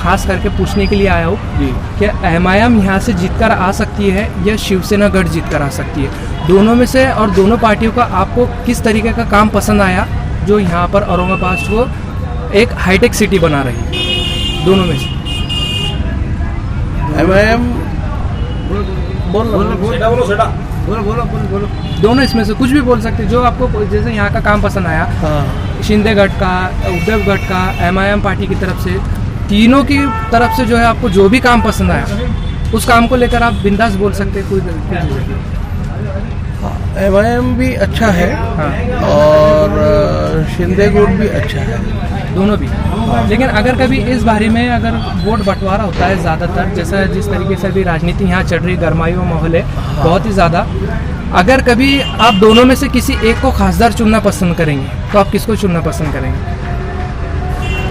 खास करके पूछने के लिए आया हूँ कि MIM यहाँ से जीतकर आ सकती है या शिवसेना गढ़ जीतकर आ सकती है। दोनों में से और दोनों पार्टियों का आपको किस तरीके का काम पसंद आया जो यहाँ पर औरंगाबाद को एक हाईटेक सिटी बना रही है? दोनों में से MIM दोनों इसमें से कुछ भी बोल सकते हैं जो आपको, जैसे यहाँ का काम पसंद आया। हाँ, शिंदे गढ़ का, उद्धव गढ़ का, MIM पार्टी की तरफ से, तीनों की तरफ से जो है आपको जो भी काम पसंद आया उस काम को लेकर आप बिंदास बोल सकते हैं। कोई MIM भी अच्छा है हाँ। और शिंदे गुट भी अच्छा है, दोनों भी। लेकिन अगर कभी इस बारे में अगर वोट बंटवारा होता है ज़्यादातर, जैसा जिस तरीके से अभी राजनीति यहाँ चल रही, गरमाई माहौल है बहुत ही ज़्यादा, अगर कभी आप दोनों में से किसी एक को खासदार चुनना पसंद करेंगे तो आप किसको चुनना पसंद करेंगे?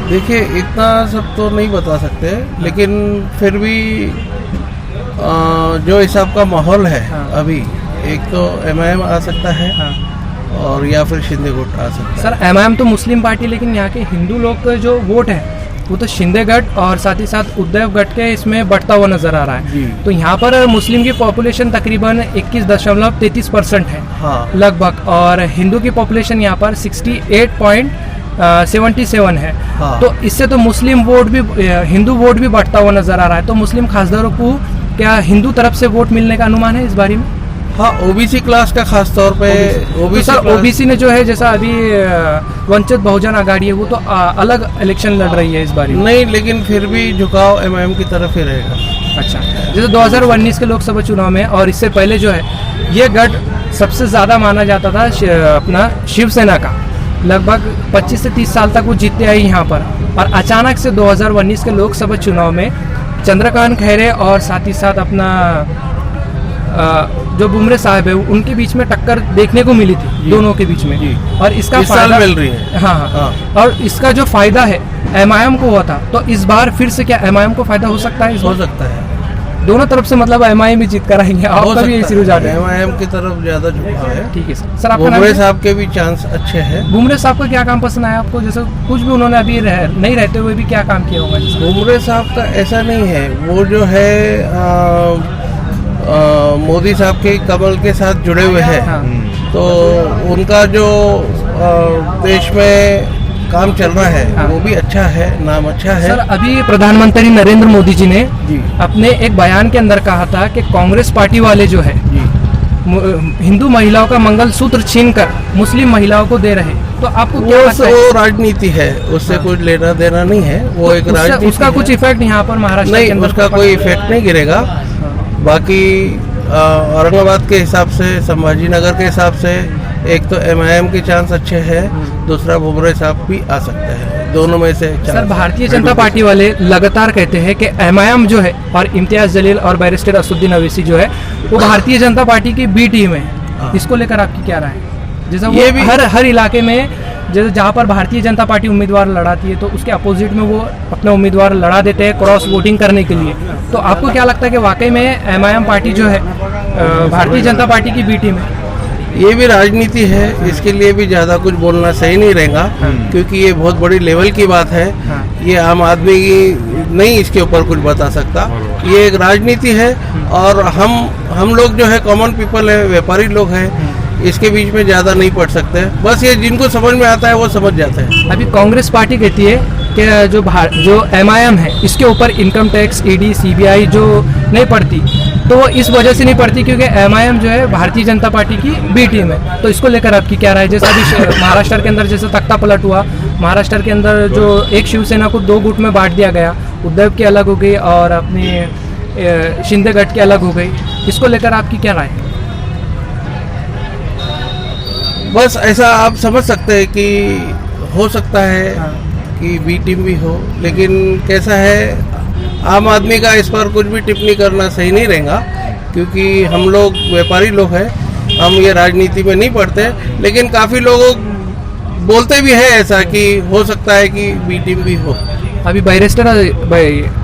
देखिए इतना सब तो नहीं बता सकते, लेकिन फिर भी जो हिसाब का माहौल है हाँ। अभी, एक तो MIM आ सकता है हाँ। और या फिर शिंदे गुट आ सकता है। सर MIM तो मुस्लिम पार्टी, लेकिन यहाँ के हिंदू लोग का जो वोट है वो तो शिंदे गढ़ और साथ ही साथ उद्धव गढ़ के इसमें बढ़ता हुआ नजर आ रहा है। जी। तो यहाँ पर मुस्लिम की पॉपुलेशन तकरीबन 21.33% है हाँ। लगभग, और हिंदू की पॉपुलेशन यहाँ पर 68.77 है। हाँ। तो इससे तो मुस्लिम वोट भी, हिंदू वोट भी बढ़ता हुआ नजर आ रहा है। तो मुस्लिम खासदारों को क्या हिंदू तरफ से वोट मिलने का अनुमान है इस बारे में? हाँ, OBC क्लास का खास तौर पे तो सर OBC ने जो है, जैसा अभी वंचित बहुजन आघाड़ी है वो तो अलग इलेक्शन लड़ रही है इस बार नहीं, लेकिन फिर भी झुकाव MIM की तरफ ही रहेगा। अच्छा, जैसे 2019 के लोकसभा चुनाव में और इससे पहले जो है ये गढ़ सबसे ज़्यादा माना जाता था अपना शिवसेना का, लगभग 25 से 30 साल तक वो जीतते आई यहाँ पर, और अचानक से 2019 के लोकसभा चुनाव में चंद्रकांत खैरे और साथ ही साथ अपना जो बुमरे साहब है उनके बीच में टक्कर देखने को मिली थी दोनों के बीच में, और इसका फायदा मिल रही है। हाँ, और इसका जो फायदा है MIM को हुआ था, तो इस बार फिर से क्या MIM को फायदा हो सकता है? हो सकता है, दोनों तरफ से, मतलब MIM भी जीत कर आएंगे, आपका भी इसी रुझान है? MIM की तरफ ज्यादा झुकाव है। ठीक है सर, आपका बुमरे साहब के भी चांस अच्छे हैं। बुमरे साहब का क्या काम पसंद आया आपको? जैसे कुछ भी उन्होंने अभी नहीं रहते हुए भी क्या काम किया होगा? बुमरे साहब का ऐसा नहीं है, वो जो है मोदी साहब के कमल के साथ जुड़े हुए हैं। हाँ। तो उनका जो देश में काम चल रहा है हाँ। वो भी अच्छा है, नाम अच्छा है। सर अभी प्रधानमंत्री नरेंद्र मोदी जी ने जी। अपने एक बयान के अंदर कहा था कि कांग्रेस पार्टी वाले जो है जी। हिंदू महिलाओं का मंगलसूत्र छीनकर मुस्लिम महिलाओं को दे रहे, तो आपको क्या लगता है? वो राजनीति है, उससे हाँ। कुछ लेना देना नहीं है, वो एक राजनीति उसका है। कुछ इफेक्ट यहाँ पर महाराष्ट्र के नहीं, अंदर उसका कोई इफेक्ट नहीं गिरेगा। बाकी औरंगाबाद के हिसाब से, संभाजी नगर के हिसाब से, एक तो MIM के चांस अच्छे हैं, दूसरा बुमरे साहब भी आ सकते हैं, दोनों में से। सर भारतीय जनता पार्टी वाले लगातार कहते हैं कि MIM जो है और इम्तियाज जलील और बैरिस्टर असदुद्दीन अवैसी जो है वो भारतीय जनता पार्टी की B टीम है। इसको लेकर आपकी क्या राय है? जैसा ये वो भी हर इलाके में, जैसे जहाँ पर भारतीय जनता पार्टी उम्मीदवार लड़ाती है तो उसके अपोजिट में वो अपना उम्मीदवार लड़ा देते हैं क्रॉस वोटिंग करने के लिए। तो आपको क्या लगता है कि वाकई में MIM पार्टी जो है भारतीय जनता पार्टी की B टीम है? ये भी राजनीति है, इसके लिए भी ज़्यादा कुछ बोलना सही नहीं रहेगा, क्योंकि ये बहुत बड़ी लेवल की बात है। ये आम आदमी नहीं इसके ऊपर कुछ बता सकता। ये एक राजनीति है और हम लोग जो है कॉमन पीपल है, व्यापारी लोग हैं, इसके बीच में ज़्यादा नहीं पढ़ सकते। बस ये जिनको समझ में आता है वो समझ जाते हैं। अभी कांग्रेस पार्टी कहती है कि जो MIM है इसके ऊपर इनकम टैक्स, ED, CBI जो नहीं पड़ती, तो वो इस वजह से नहीं पड़ती क्योंकि MIM जो है भारतीय जनता पार्टी की B टीम है। तो इसको लेकर आपकी क्या राय है? जैसे अभी महाराष्ट्र के अंदर जैसे तख्ता पलट हुआ, महाराष्ट्र के अंदर जो एक शिवसेना को 2 गुट में बांट दिया गया, उद्धव की अलग हो गई और अपनी शिंदे गढ़ की अलग हो गई, इसको लेकर आपकी क्या राय है? बस ऐसा आप समझ सकते हैं कि हो सकता है कि B टीम भी हो, लेकिन कैसा है, आम आदमी का इस पर कुछ भी टिप्पणी करना सही नहीं रहेगा, क्योंकि हम लोग व्यापारी लोग हैं, हम ये राजनीति में नहीं पढ़ते। लेकिन काफ़ी लोग बोलते भी हैं ऐसा कि हो सकता है कि B टीम भी हो। अभी बैरिस्टर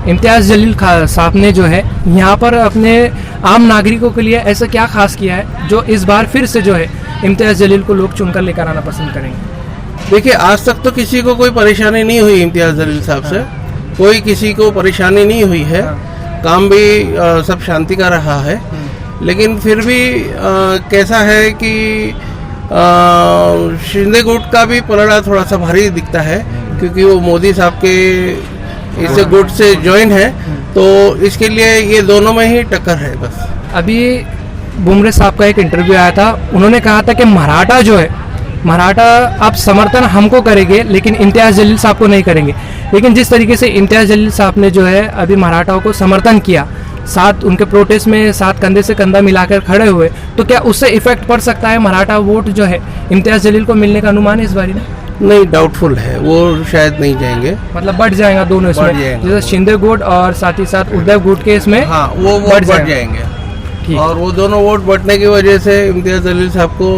इम्तियाज जलील साहब ने जो है यहाँ पर अपने आम नागरिकों के लिए ऐसा क्या खास किया है जो इस बार फिर से जो है इम्तियाज जलील को लोग चुनकर लेकर आना पसंद करेंगे? देखिए, आज तक तो किसी को कोई परेशानी नहीं हुई इम्तियाज जलील साहब से, कोई किसी को परेशानी नहीं हुई है, काम भी सब शांति का रहा है। लेकिन फिर भी कैसा है कि शिंदे गुट का भी पलड़ा थोड़ा सा भारी दिखता है, क्योंकि वो मोदी साहब के इस गुट से ज्वाइन है, तो इसके लिए ये दोनों में ही टक्कर है बस। अभी बुमरे साहब का एक इंटरव्यू आया था, उन्होंने कहा था कि मराठा जो है, मराठा आप समर्थन हमको करेंगे लेकिन इम्तियाज़ जलील साहब को नहीं करेंगे। लेकिन जिस तरीके से इम्तियाज़ जलील साहब ने जो है अभी मराठाओं को समर्थन किया, साथ उनके प्रोटेस्ट में साथ कंधे से कंधा मिलाकर खड़े हुए, तो क्या उससे इफेक्ट पड़ सकता है? मराठा वोट जो है इम्तियाज़ जलील को मिलने का अनुमान है इस बारी में? नहीं, डाउटफुल है, वो शायद नहीं जाएंगे। मतलब बढ़ जाएगा दोनों इसमें, जैसे शिंदे गुट और साथ ही साथ उद्धव गुट के इसमें, हाँ वो वोट बढ़ जाएंगे। और वो दोनों वोट बढ़ने की वजह से इम्तियाज़ जलील साहब को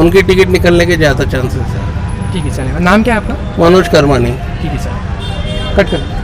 उनकी टिकट निकलने के ज़्यादा चांसेस है। ठीक है, चलेगा। नाम क्या है आपका? मनोज कर्मानी। ठीक है सर, कट कर।